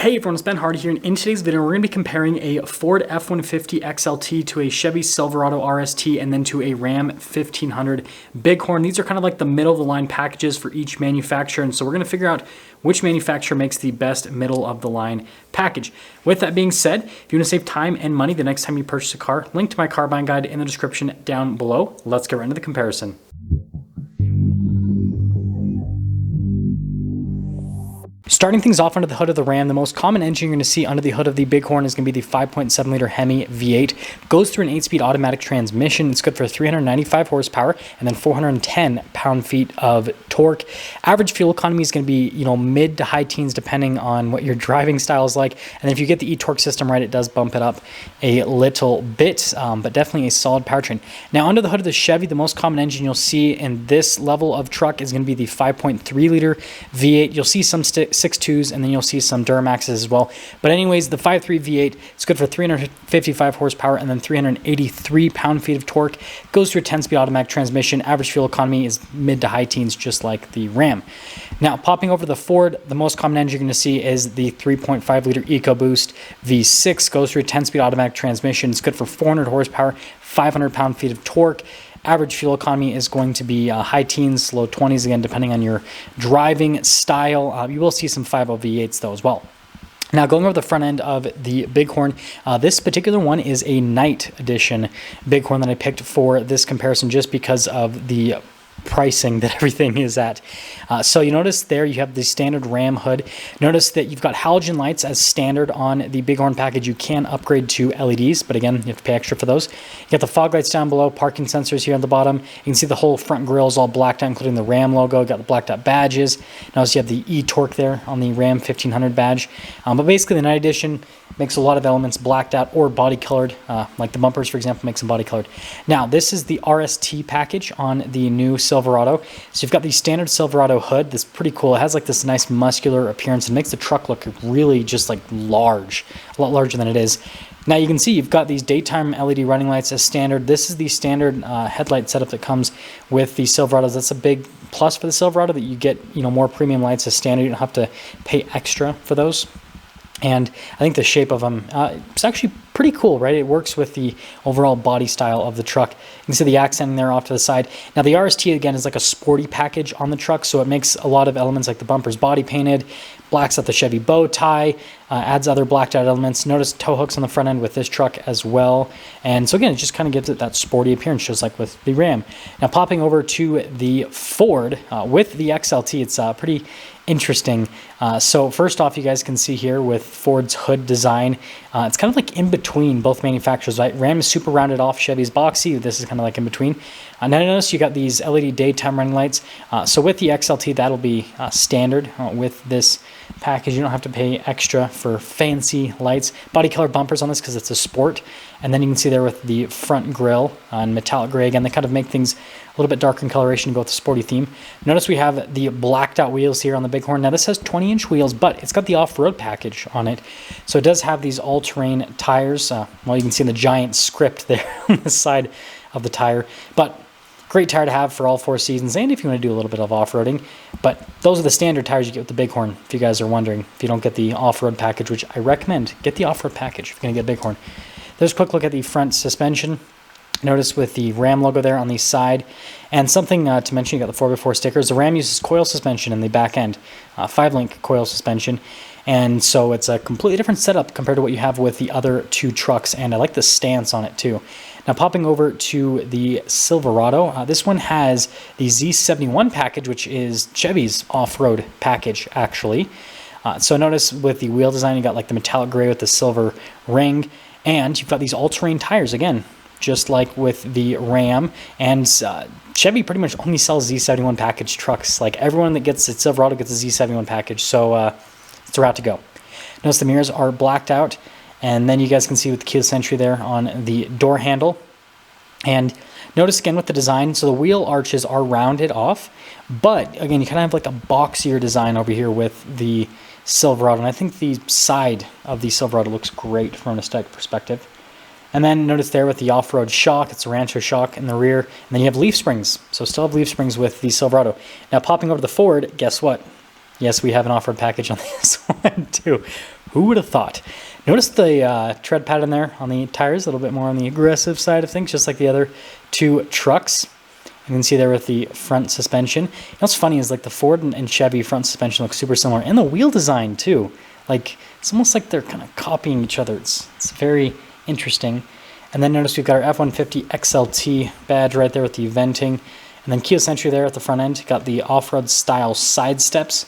Hey everyone, it's Ben Hardy here, and in today's video we're going to be comparing a Ford F-150 XLT to a Chevy Silverado RST and then to a Ram 1500 Bighorn. These are kind of like the middle of the line packages for each manufacturer, and so we're going to figure out which manufacturer makes the best middle of the line package. With that being said, if you want to save time and money the next time you purchase a car, link to my car buying guide in the description down below. Let's get right into the comparison. Starting things off under the hood of the Ram, the most common engine you're going to see under the hood of the Bighorn is going to be the 5.7 liter Hemi V8. Goes through an 8-speed automatic transmission. It's good for 395 horsepower and then 410 pound-feet of torque. Average fuel economy is going to be, mid to high teens depending on what your driving style is like. And then if you get the e-torque system right, it does bump it up a little bit, but definitely a solid powertrain. Now under the hood of the Chevy, the most common engine you'll see in this level of truck is going to be the 5.3 liter V8. You'll see some 6.2s, and then you'll see some Duramaxes as well. But anyways, the 5.3 V8, it's good for 355 horsepower and then 383 pound-feet of torque. Goes through a 10-speed automatic transmission. Average fuel economy is mid to high teens, just like the Ram. Now, popping over the Ford, the most common engine you're going to see is the 3.5 liter EcoBoost V6. Goes through a 10-speed automatic transmission. It's good for 400 horsepower, 500 pound-feet of torque. Average fuel economy is going to be high teens, low 20s, again, depending on your driving style. You will see some 5.0 V8s, though, as well. Now, going over the front end of the Bighorn, this particular one is a Night Edition Bighorn that I picked for this comparison just because of the pricing that everything is at. So you notice there you have the standard Ram hood. Notice that you've got halogen lights as standard on the Bighorn package. You can upgrade to LEDs, but again, you have to pay extra for those. You got the fog lights down below, parking sensors here on the bottom. You can see the whole front grille is all blacked out, including the Ram logo. You got the blacked out badges. Notice you have the e-torque there on the Ram 1500 badge. But basically the Night Edition makes a lot of elements blacked out or body colored, like the bumpers, for example, makes them body colored. Now, this is the RST package on the new Silverado. So you've got the standard Silverado hood. That's pretty cool. It has like this nice muscular appearance and makes the truck look really just like large, a lot larger than it is. Now you can see you've got these daytime LED running lights as standard. This is the standard headlight setup that comes with the Silverados. That's a big plus for the Silverado, that you get more premium lights as standard. You don't have to pay extra for those. And I think the shape of them, it's actually pretty cool, right? It works with the overall body style of the truck. You can see the accent there off to the side. Now the RST, again, is like a sporty package on the truck, so it makes a lot of elements like the bumpers body painted, blacks out the Chevy bow tie, adds other blacked out elements. Notice tow hooks on the front end with this truck as well. And so again, it just kind of gives it that sporty appearance, just like with the Ram. Now popping over to the Ford with the XLT, it's pretty interesting. So first off, you guys can see here with Ford's hood design, it's kind of like in between both manufacturers, right? Ram is super rounded off, Chevy's boxy. This is kind of like in between. Now notice you got these LED daytime running lights. So with the XLT, that'll be standard with this package. You don't have to pay extra for fancy lights. Body color bumpers on this because it's a sport. And then you can see there with the front grille on metallic gray. Again, they kind of make things a little bit darker in coloration to go with the sporty theme. Notice we have the blacked out wheels here on the Bighorn. Now this has 20-inch wheels, but it's got the off-road package on it. So it does have these all-terrain tires. Well, you can see the giant script there on the side of the tire. But great tire to have for all 4 seasons, and if you want to do a little bit of off-roading. But those are the standard tires you get with the Bighorn, if you guys are wondering. If you don't get the off-road package, which I recommend, get the off-road package if you're going to get a Bighorn. There's a quick look at the front suspension. Notice with the Ram logo there on the side. And something to mention, you got the 4x4 stickers. The Ram uses coil suspension in the back end, 5-link coil suspension. And so it's a completely different setup compared to what you have with the other 2 trucks. And I like the stance on it too. Now popping over to the Silverado, this one has the Z71 package, which is Chevy's off-road package actually. So notice with the wheel design, you got like the metallic gray with the silver ring. And you've got these all-terrain tires, again, just like with the Ram. And Chevy pretty much only sells Z71 package trucks. Like everyone that gets a Silverado gets a Z71 package. So it's a route to go. Notice the mirrors are blacked out. And then you guys can see with the keyless entry there on the door handle. And notice again with the design, so the wheel arches are rounded off. But again, you kind of have like a boxier design over here with the Silverado. And I think the side of the Silverado looks great from an aesthetic perspective. And then notice there with the off-road shock, it's a Rancher shock in the rear. And then you have leaf springs. So still have leaf springs with the Silverado. Now popping over the Ford, guess what? Yes, we have an off-road package on this one too. Who would have thought? Notice the tread pattern there on the tires, a little bit more on the aggressive side of things, just like the other two trucks. You can see there with the front suspension. You know what's funny is like the Ford and Chevy front suspension look super similar, and the wheel design too. Like it's almost like they're kind of copying each other. It's very interesting. And then notice we've got our F-150 XLT badge right there with the venting. And then keyless entry there at the front end. Got the off-road style side steps.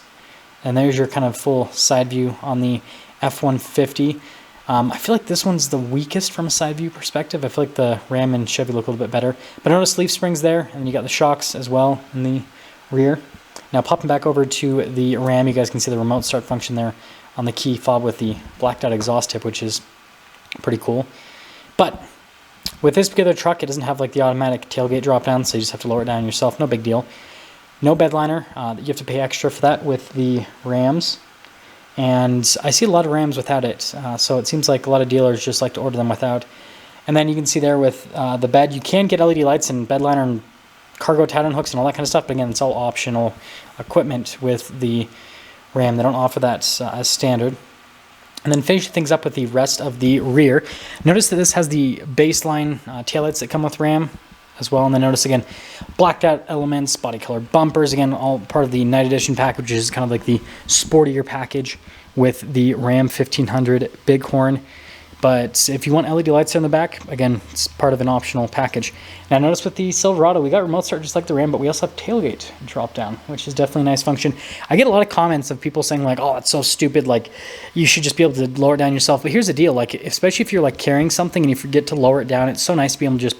And there's your kind of full side view on the F-150. I feel like this one's the weakest from a side view perspective. I feel like the Ram and Chevy look a little bit better. But notice leaf springs there, and then you got the shocks as well in the rear. Now popping back over to the Ram, you guys can see the remote start function there on the key fob with the blacked out exhaust tip, which is pretty cool. But with this particular truck, it doesn't have like the automatic tailgate drop down, so you just have to lower it down yourself. No big deal. No bed liner. You have to pay extra for that with the Rams. And I see a lot of Rams without it, so it seems like a lot of dealers just like to order them without. And then you can see there with the bed, you can get LED lights and bed liner and cargo tie-down hooks and all that kind of stuff, but again, it's all optional equipment with the Ram. They don't offer that as standard. And then finishing things up with the rest of the rear. Notice that this has the baseline taillights that come with Ram as well. And then notice again, blacked out elements, body color bumpers, again, all part of the Night Edition package, which is kind of like the sportier package with the Ram 1500 Bighorn. But if you want LED lights on the back, again, it's part of an optional package. Now notice with the Silverado, we got remote start just like the Ram, but we also have tailgate drop down, which is definitely a nice function. I get a lot of comments of people saying like, oh, it's so stupid, like you should just be able to lower it down yourself. But here's the deal, like especially if you're like carrying something and you forget to lower it down, it's so nice to be able to just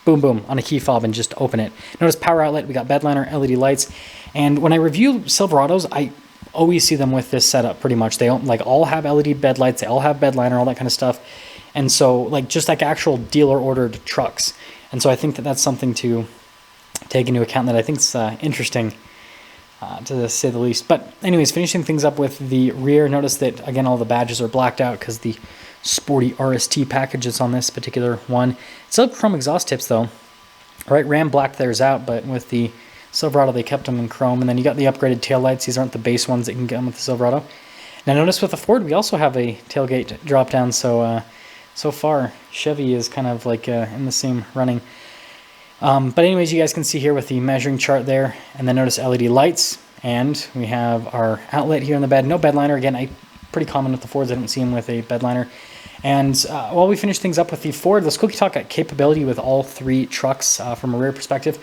boom, boom on a key fob and just open it. Notice power outlet, we got bed liner, LED lights. And when I review Silverados, I always see them with this setup pretty much. They don't, like all have LED bed lights, they all have bed liner, all that kind of stuff. And so like just like actual dealer ordered trucks. And so I think that that's something to take into account that I think is interesting to say the least. But anyways, finishing things up with the rear, notice that again all the badges are blacked out because the sporty RST packages on this particular one. Still chrome exhaust tips though. Right, Ram blacked theirs out, but with the Silverado they kept them in chrome. And then you got the upgraded taillights. These aren't the base ones that you can get them with the Silverado. Now notice with the Ford we also have a tailgate drop down, so so far Chevy is kind of like in the same running. But anyways, you guys can see here with the measuring chart there, and then notice LED lights, and we have our outlet here in the bed. No bed liner, again, pretty common with the Fords. I don't see them with a bed liner. And while we finish things up with the Ford, let's quickly talk about capability with all three trucks from a rear perspective.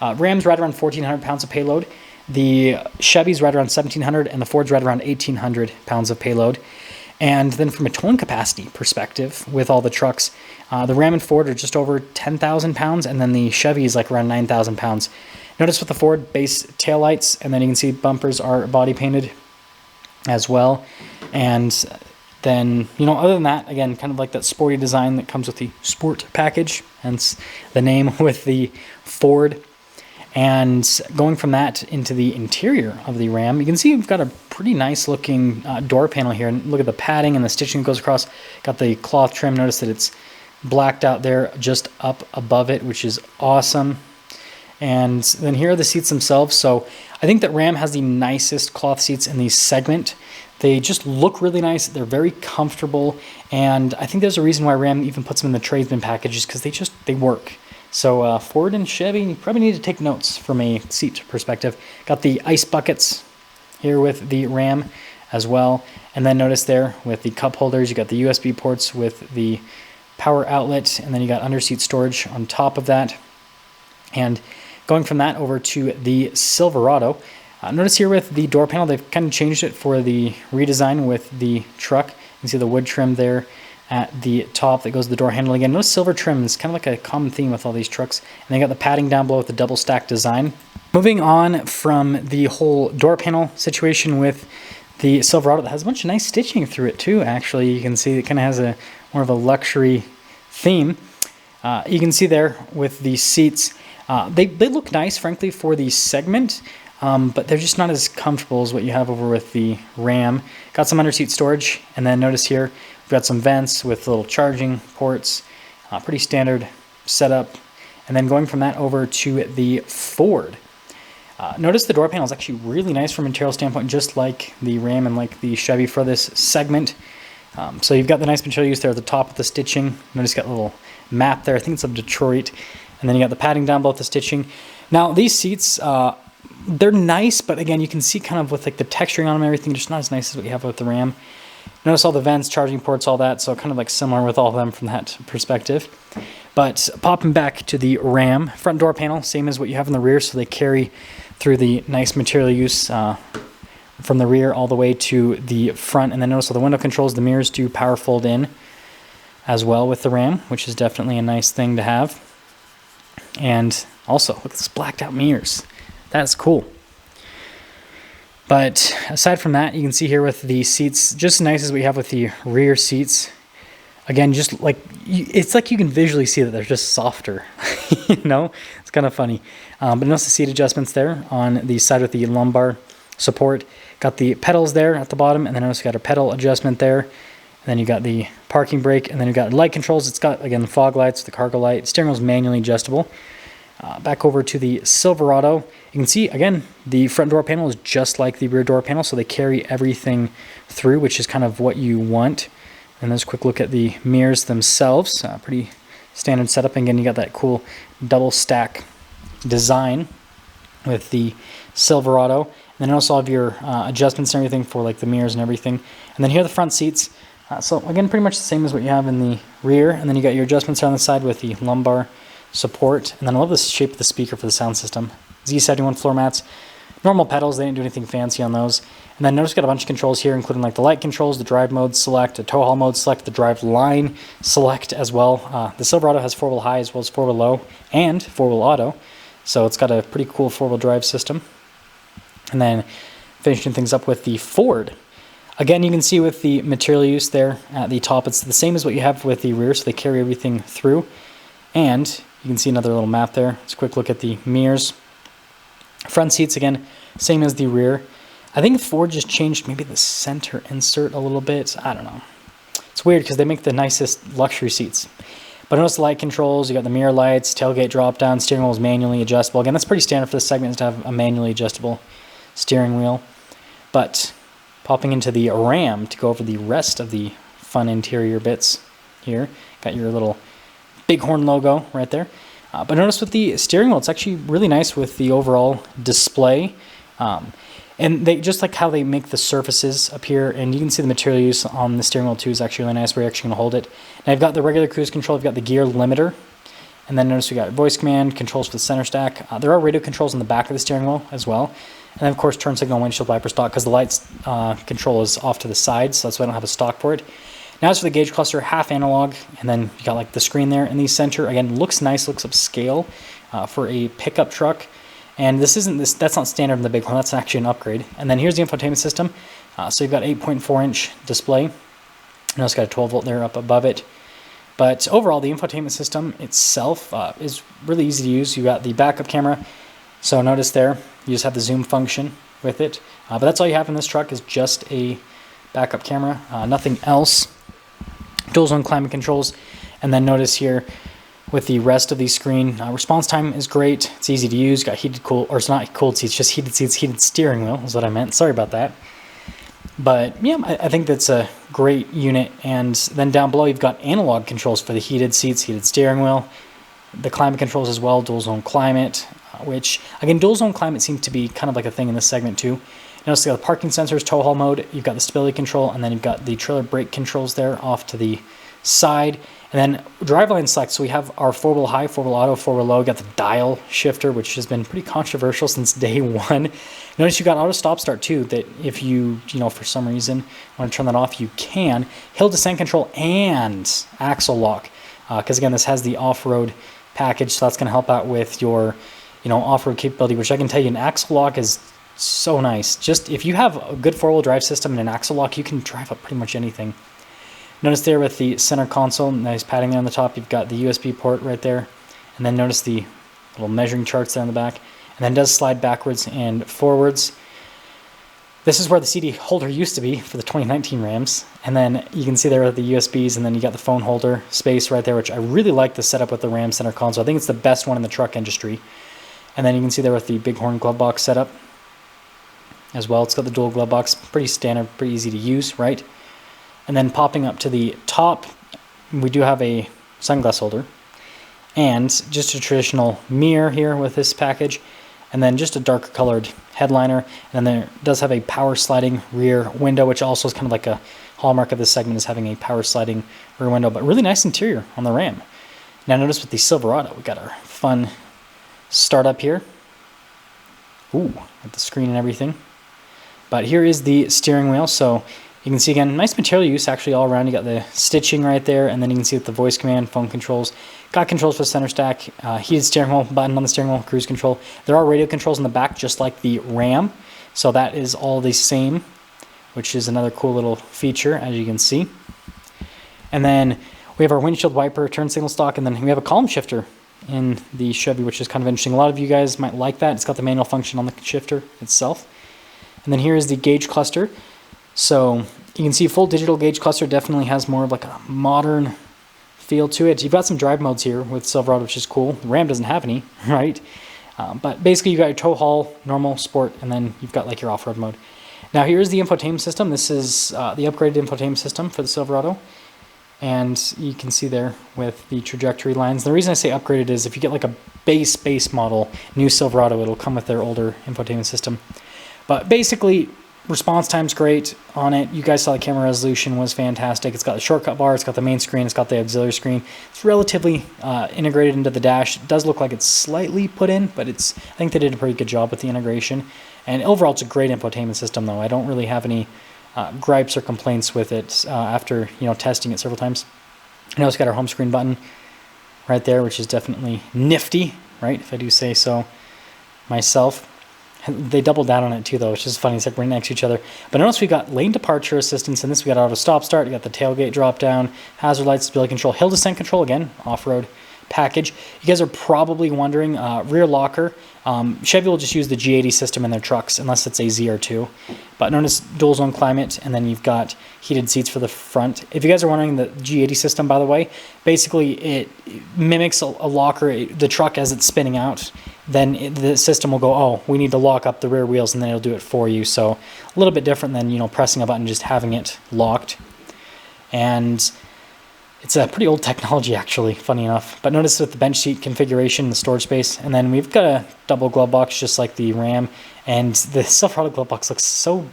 Ram's right around 1,400 pounds of payload. The Chevy's right around 1,700, and the Ford's right around 1,800 pounds of payload. And then from a towing capacity perspective with all the trucks, the Ram and Ford are just over 10,000 pounds, and then the Chevy is like around 9,000 pounds. Notice with the Ford, base taillights, and then you can see bumpers are body painted as well. And then, you know, other than that, again, kind of like that sporty design that comes with the Sport package, hence the name with the Ford. And going from that into the interior of the Ram, you can see we've got a pretty nice looking door panel here. And look at the padding and the stitching that goes across. Got the cloth trim. Notice that it's blacked out there just up above it, which is awesome. And then here are the seats themselves. So I think that Ram has the nicest cloth seats in the segment. They just look really nice. They're very comfortable. And I think there's a reason why Ram even puts them in the tradesman packages, because they work. So Ford and Chevy, you probably need to take notes from a seat perspective. Got the ice buckets here with the Ram as well. And then notice there with the cup holders, you got the USB ports with the power outlet, and then you got under-seat storage on top of that. And going from that over to the Silverado, notice here with the door panel, they've kind of changed it for the redesign with the truck. You can see the wood trim there at the top that goes to the door handle again. Notice silver trim is kind of like a common theme with all these trucks. And they got the padding down below with the double stack design. Moving on from the whole door panel situation with the Silverado, that has a bunch of nice stitching through it too, actually. You can see it kind of has a more of a luxury theme. You can see there with the seats, they look nice, frankly, for the segment. But they're just not as comfortable as what you have over with the Ram. Got some under-seat storage, and then notice here we've got some vents with little charging ports, pretty standard setup. And then going from that over to the Ford. Notice the door panel is actually really nice from a material standpoint, just like the Ram and like the Chevy for this segment. So you've got the nice material use there at the top of the stitching. Notice you got a little map there. I think it's of Detroit. And then you got the padding down below the stitching. Now these seats, they're nice, but again, you can see kind of with like the texturing on them and everything, just not as nice as what you have with the Ram. Notice all the vents, charging ports, all that, so kind of like similar with all of them from that perspective. But popping back to the Ram, front door panel, same as what you have in the rear, so they carry through the nice material use from the rear all the way to the front. And then notice all the window controls, the mirrors do power fold in as well with the Ram, which is definitely a nice thing to have. And also, look at this blacked out mirrors. That's cool. But aside from that, you can see here with the seats, just as nice as we have with the rear seats. Again, just like, it's like you can visually see that they're just softer, you know? It's kind of funny. But notice the seat adjustments there on the side with the lumbar support. Got the pedals there at the bottom, and then notice you got a pedal adjustment there. And then you got the parking brake, and then you got light controls. It's got, again, the fog lights, the cargo light. Steering wheel is manually adjustable. Back over to the Silverado. You can see, again, the front door panel is just like the rear door panel, so they carry everything through, which is kind of what you want. And let's quick look at the mirrors themselves. Pretty standard setup. And again, you got that cool double stack design with the Silverado. And then also have your adjustments and everything for like the mirrors and everything. And then here are the front seats. So again, pretty much the same as what you have in the rear. And then you got your adjustments on the side with the lumbar support. And then I love the shape of the speaker for the sound system. Z71 floor mats. Normal pedals, they didn't do anything fancy on those. And then notice you got a bunch of controls here, including like the light controls, the drive mode select, a tow haul mode select, the drive line select as well. The Silverado has 4-wheel high as well as 4-wheel low and 4-wheel auto. So it's got a pretty cool 4-wheel drive system. And then finishing things up with the Ford. Again, you can see with the material use there at the top, it's the same as what you have with the rear, so they carry everything through. And you can see another little map there. Let's quick look at the mirrors. Front seats, again, same as the rear. I think Ford just changed maybe the center insert a little bit. I don't know. It's weird because they make the nicest luxury seats. But notice the light controls. You got the mirror lights, tailgate drop down, steering wheel is manually adjustable. Again, that's pretty standard for this segment is to have a manually adjustable steering wheel. But popping into the Ram to go over the rest of the fun interior bits here. Got your little Bighorn logo right there. But notice with the steering wheel, it's actually really nice with the overall display. And they just like how they make the surfaces appear, and you can see the material use on the steering wheel too is actually really nice where you're actually going to hold it. Now you've got the regular cruise control, you've got the gear limiter, and then notice we got voice command, controls for the center stack. There are radio controls on the back of the steering wheel as well. And then of course turn signal, windshield wiper stock, because the lights control is off to the side, so that's why I don't have a stock for it. Now as for the gauge cluster, half analog, and then you got like the screen there in the center. Again, looks nice, looks upscale for a pickup truck. And that's not standard in the Bighorn, that's actually an upgrade. And then here's the infotainment system. So you've got 8.4-inch display. Now it's got a 12-volt there up above it. But overall, the infotainment system itself is really easy to use. You got the backup camera. So notice there, you just have the zoom function with it. But that's all you have in this truck is just a backup camera, nothing else. Dual zone climate controls. And then notice here with the rest of the screen, response time is great. It's easy to use. Got heated, cool, or it's not cooled seats, just heated seats, heated steering wheel is what I meant. Sorry about that. But yeah, I think that's a great unit. And then down below, you've got analog controls for the heated seats, heated steering wheel, the climate controls as well, dual zone climate, which again, dual zone climate seems to be kind of like a thing in this segment too. Notice you got the parking sensors, tow haul mode, you've got the stability control, and then you've got the trailer brake controls there off to the side. And then driveline select, so we have our 4-wheel high, 4-wheel auto, 4-wheel low, got the dial shifter, which has been pretty controversial since day one. Notice you got auto stop start too, that if you for some reason want to turn that off, you can. Hill descent control and axle lock, because again, this has the off-road package, so that's going to help out with your off-road capability, which I can tell you an axle lock is so nice. Just if you have a good 4-wheel drive system and an axle lock, you can drive up pretty much anything. Notice there with the center console, nice padding there on the top, you've got the USB port right there. And then notice the little measuring charts there on the back. And then it does slide backwards and forwards. This is where the CD holder used to be for the 2019 Rams. And then you can see there with the USBs, and then you got the phone holder space right there, which I really like the setup with the Ram center console. I think it's the best one in the truck industry. And then you can see there with the Bighorn glove box setup as well. It's got the dual glove box, pretty standard, pretty easy to use, right? And then popping up to the top, we do have a sunglass holder and just a traditional mirror here with this package, and then just a darker colored headliner. And then there does have a power sliding rear window, which also is kind of like a hallmark of this segment, is having a power sliding rear window, but really nice interior on the Ram. Now notice with the Silverado, we got our fun startup here. Ooh, with the screen and everything. But here is the steering wheel. So you can see again, nice material use actually all around. You got the stitching right there, and then you can see with the voice command, phone controls. Got controls for the center stack, heated steering wheel, button on the steering wheel, cruise control. There are radio controls in the back, just like the Ram. So that is all the same, which is another cool little feature, as you can see. And then we have our windshield wiper, turn signal stock, and then we have a column shifter in the Chevy, which is kind of interesting. A lot of you guys might like that. It's got the manual function on the shifter itself. And then here is the gauge cluster. So you can see full digital gauge cluster definitely has more of like a modern feel to it. You've got some drive modes here with Silverado, which is cool. The Ram doesn't have any, right? But basically you got your tow haul, normal, sport, and then you've got like your off-road mode. Now here's the infotainment system. This is the upgraded infotainment system for the Silverado. And you can see there with the trajectory lines. The reason I say upgraded is if you get like a base model new Silverado, it'll come with their older infotainment system. But basically, response time's great on it. You guys saw the camera resolution was fantastic. It's got the shortcut bar, it's got the main screen, it's got the auxiliary screen. It's relatively integrated into the dash. It does look like it's slightly put in, but I think they did a pretty good job with the integration. And overall, it's a great infotainment system, though. I don't really have any gripes or complaints with it after testing it several times. Now it's got our home screen button right there, which is definitely nifty, right? If I do say so myself. They doubled down on it too, though, which is funny. It's like right next to each other. But notice we got lane departure assistance in this. We got auto stop start. We got the tailgate drop down, hazard lights, stability control, hill descent control, again, off-road package. You guys are probably wondering, rear locker. Chevy will just use the G80 system in their trucks unless it's a ZR2. But notice dual zone climate, and then you've got heated seats for the front. If you guys are wondering, the G80 system, by the way, basically it mimics a locker, the truck as it's spinning out. Then the system will go, oh, we need to lock up the rear wheels, and then it'll do it for you. So a little bit different than pressing a button, just having it locked. And it's a pretty old technology, actually, funny enough. But notice with the bench seat configuration, the storage space, and then we've got a double glove box just like the Ram. And the Silverado glove box looks so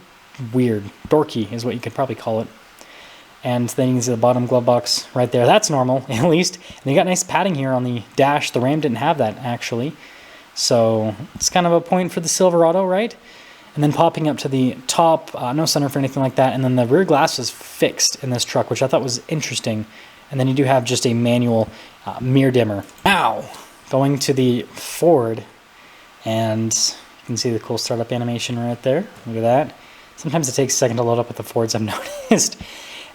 weird, dorky is what you could probably call it. And then you can see the bottom glove box right there. That's normal, at least. And you got nice padding here on the dash. The Ram didn't have that, actually. So it's kind of a point for the Silverado, right? And then popping up to the top, no sunroof or anything like that. And then the rear glass is fixed in this truck, which I thought was interesting. And then you do have just a manual mirror dimmer. Now, going to the Ford, and you can see the cool startup animation right there. Look at that. Sometimes it takes a second to load up with the Fords, I've noticed.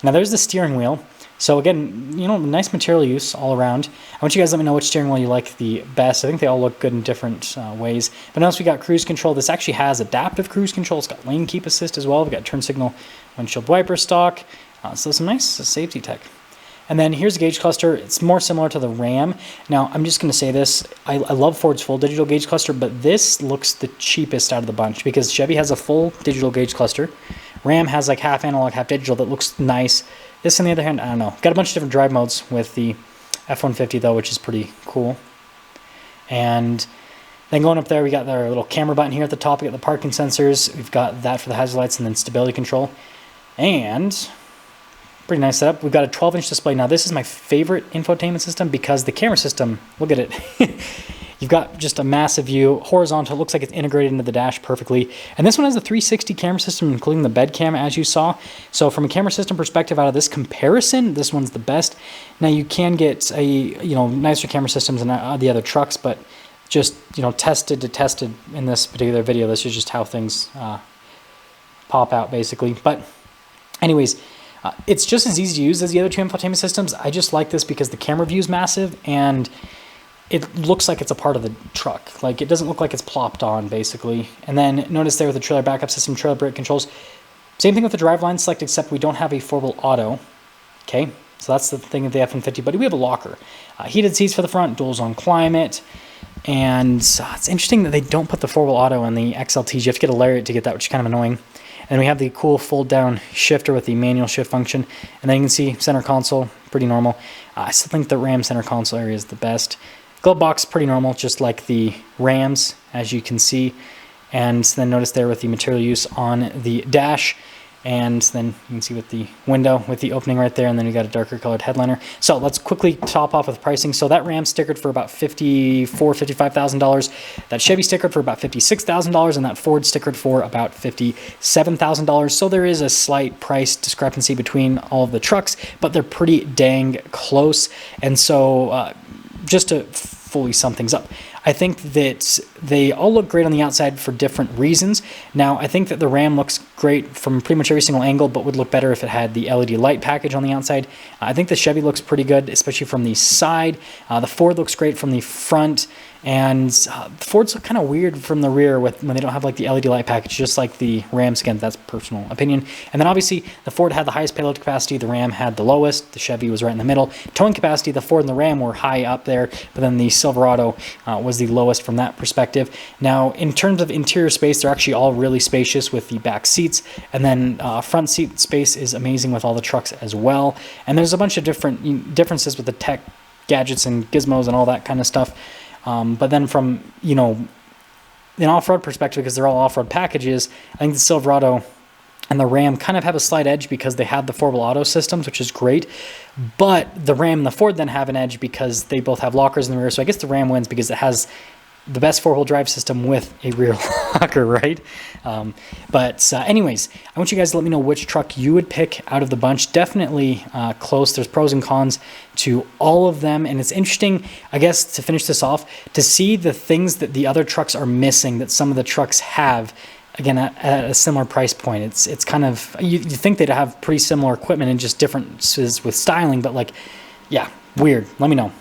Now there's the steering wheel. So again, nice material use all around. I want you guys to let me know which steering wheel you like the best. I think they all look good in different ways. But notice we got cruise control. This actually has adaptive cruise control. It's got lane keep assist as well. We've got turn signal, windshield wiper stock. So some nice safety tech. And then here's the gauge cluster. It's more similar to the Ram. Now, I'm just going to say this. I love Ford's full digital gauge cluster, but this looks the cheapest out of the bunch because Chevy has a full digital gauge cluster. Ram has like half analog, half digital that looks nice. This, on the other hand, I don't know. Got a bunch of different drive modes with the F-150, though, which is pretty cool. And then going up there, we got our little camera button here at the top. We got the parking sensors. We've got that for the hazard lights and then stability control. And pretty nice setup. We've got a 12-inch display. Now, this is my favorite infotainment system because the camera system, look at it. You've got just a massive view, horizontal, looks like it's integrated into the dash perfectly. And this one has a 360 camera system, including the bed cam, as you saw. So from a camera system perspective, out of this comparison, this one's the best. Now, you can get nicer camera systems than the other trucks, but just, tested in this particular video. This is just how things pop out, basically. But anyways, it's just as easy to use as the other two infotainment systems. I just like this because the camera view is massive and it looks like it's a part of the truck. Like, it doesn't look like it's plopped on, basically. And then notice there with the trailer backup system, trailer brake controls. Same thing with the driveline select, except we don't have a 4-wheel auto. Okay, so that's the thing with the F-150, but we have a locker. Heated seats for the front, dual zone climate. And it's interesting that they don't put the 4-wheel auto in the XLTs. You have to get a lariat to get that, which is kind of annoying. And we have the cool fold down shifter with the manual shift function. And then you can see center console, pretty normal. I still think the Ram center console area is the best. Glove box, pretty normal, just like the Rams, as you can see. And then notice there with the material use on the dash. And then you can see with the window, with the opening right there, and then we got a darker colored headliner. So let's quickly top off with pricing. So that Ram stickered for about $55,000. That Chevy stickered for about $56,000, and that Ford stickered for about $57,000. So there is a slight price discrepancy between all of the trucks, but they're pretty dang close. And so just to fully sum things up, I think that they all look great on the outside for different reasons. Now, I think that the Ram looks great from pretty much every single angle, but would look better if it had the LED light package on the outside. I think the Chevy looks pretty good, especially from the side. The Ford looks great from the front, and Fords look kind of weird from the rear when they don't have like the LED light package, just like the Rams. Again, that's personal opinion. And then obviously the Ford had the highest payload capacity, the Ram had the lowest, the Chevy was right in the middle. Towing capacity, the Ford and the Ram were high up there, but then the Silverado was the lowest from that perspective. Now, in terms of interior space, they're actually all really spacious with the back seats, and then front seat space is amazing with all the trucks as well. And there's a bunch of differences with the tech gadgets and gizmos and all that kind of stuff. But then from, an off-road perspective, because they're all off-road packages, I think the Silverado and the Ram kind of have a slight edge because they have the 4-wheel auto systems, which is great. But the Ram and the Ford then have an edge because they both have lockers in the rear. So I guess the Ram wins because it has the best 4-wheel drive system with a rear locker, right? Anyways, I want you guys to let me know which truck you would pick out of the bunch. Definitely close. There's pros and cons to all of them. And it's interesting, I guess, to finish this off, to see the things that the other trucks are missing that some of the trucks have, again, at a similar price point. It's kind of, you think they'd have pretty similar equipment and just differences with styling, but like, yeah, weird. Let me know.